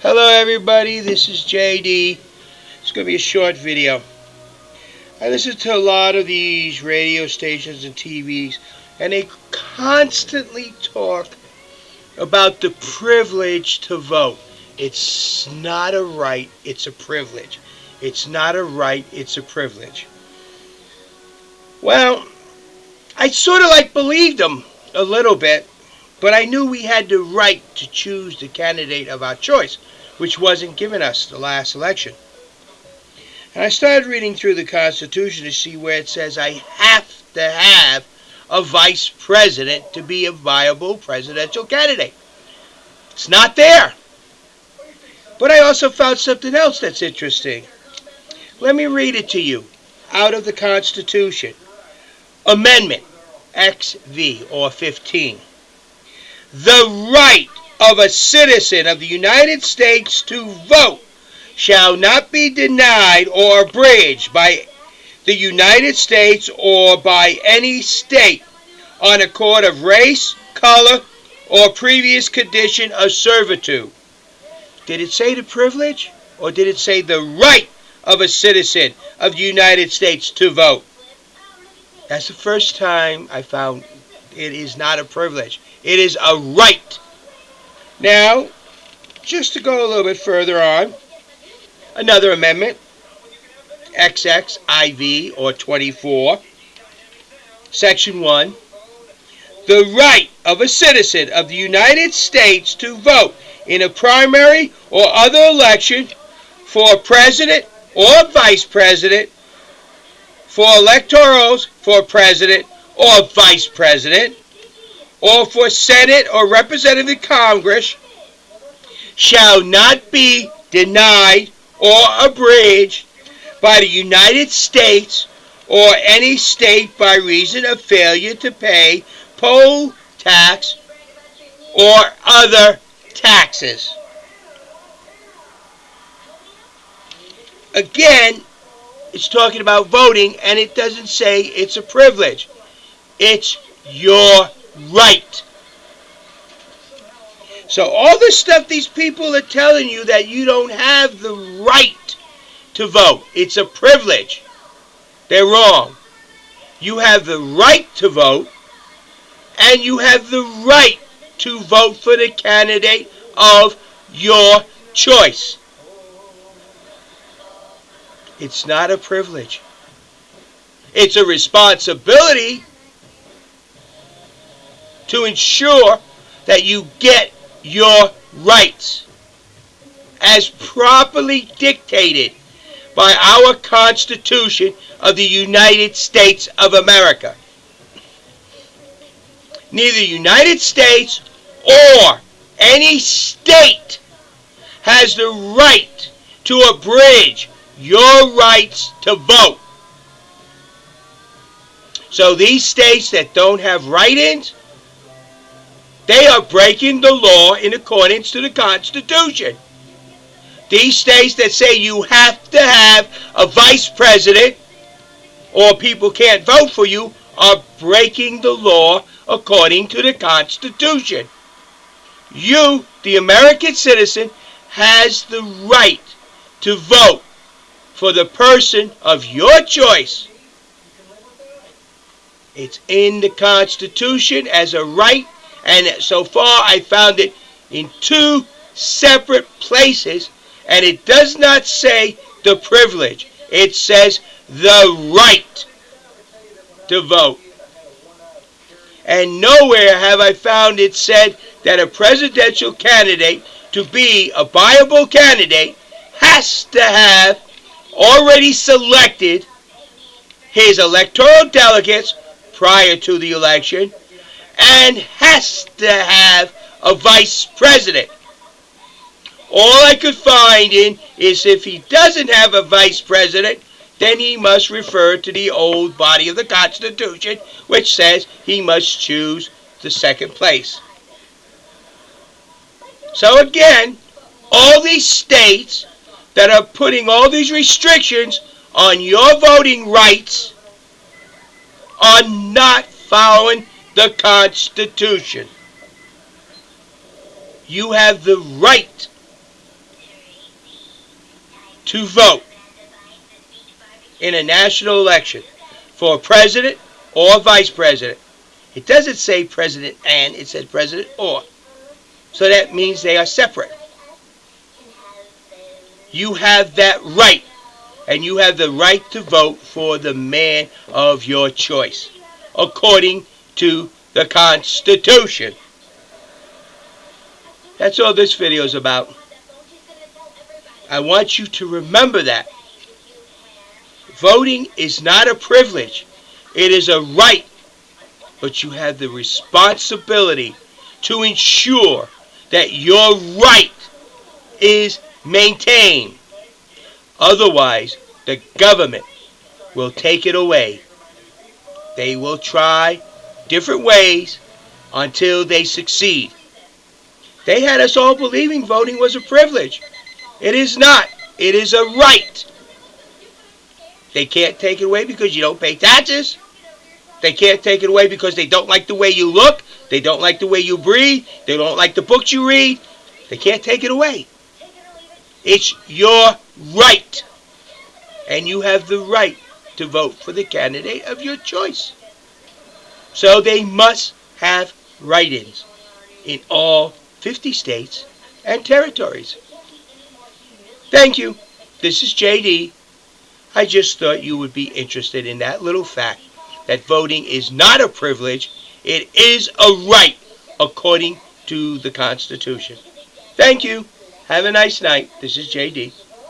Hello everybody, this is JD. It's going to be a short video. I listen to a lot of these radio stations and TVs, and they constantly talk about the privilege to vote. It's not a right, it's a privilege. It's not a right, it's a privilege. Well, I sort of believed them a little bit, but I knew we had the right to choose the candidate of our choice, which wasn't given us the last election. And I started reading through the Constitution to see where it says I have to have a vice president to be a viable presidential candidate. It's not there. But I also found something else that's interesting. Let me read it to you out of the Constitution. Amendment XV or 15. The right of a citizen of the United States to vote shall not be denied or abridged by the United States or by any state on account of race, color, or previous condition of servitude. Did it say the privilege, or did it say the right of a citizen of the United States to vote? That's the first time I found it is not a privilege. It is a right. Now, just to go a little bit further on, another amendment, XXIV or 24, Section 1, the right of a citizen of the United States to vote in a primary or other election for president or vice president, for electorals for president or vice president, or for Senate or Representative Congress, shall not be denied or abridged by the United States or any state by reason of failure to pay poll tax or other taxes. Again, it's talking about voting, and it doesn't say it's a privilege. It's your right. So all the stuff these people are telling you that you don't have the right to vote, it's a privilege. They're wrong. You have the right to vote, and you have the right to vote for the candidate of your choice. It's not a privilege. It's a responsibility to ensure that you get your rights as properly dictated by our Constitution of the United States of America. Neither the United States or any state has the right to abridge your rights to vote. So these states that don't have write-ins, they are breaking the law in accordance to the Constitution. These states that say you have to have a vice president or people can't vote for you are breaking the law according to the Constitution. You, the American citizen, has the right to vote for the person of your choice. It's in the Constitution as a right, and so far I found it in two separate places, and it does not say the privilege. It says the right to vote. And nowhere have I found it said that a presidential candidate, to be a viable candidate, has to have already selected his electoral delegates prior to the election and has to have a vice president. All I could find in is if he doesn't have a vice president, then he must refer to the old body of the Constitution, which says he must choose the second place. So again, all these states that are putting all these restrictions on your voting rights are not following the Constitution. You have the right to vote in a national election for president or vice president. It doesn't say president and, it says president or. So that means they are separate. You have that right, and you have the right to vote for the man of your choice, according to the Constitution. That's all this video is about. I want you to remember that. Voting is not a privilege. It is a right. But you have the responsibility to ensure that your right is maintained. Otherwise, the government will take it away. They will try different ways until they succeed. They had us all believing voting was a privilege. It is not. It is a right. They can't take it away because you don't pay taxes. They can't take it away because they don't like the way you look. They don't like the way you breathe. They don't like the books you read. They can't take it away. It's your right. And you have the right to vote for the candidate of your choice. So they must have write-ins in all 50 states and territories. Thank you. This is JD. I just thought you would be interested in that little fact, that voting is not a privilege. It is a right according to the Constitution. Thank you. Have a nice night. This is JD.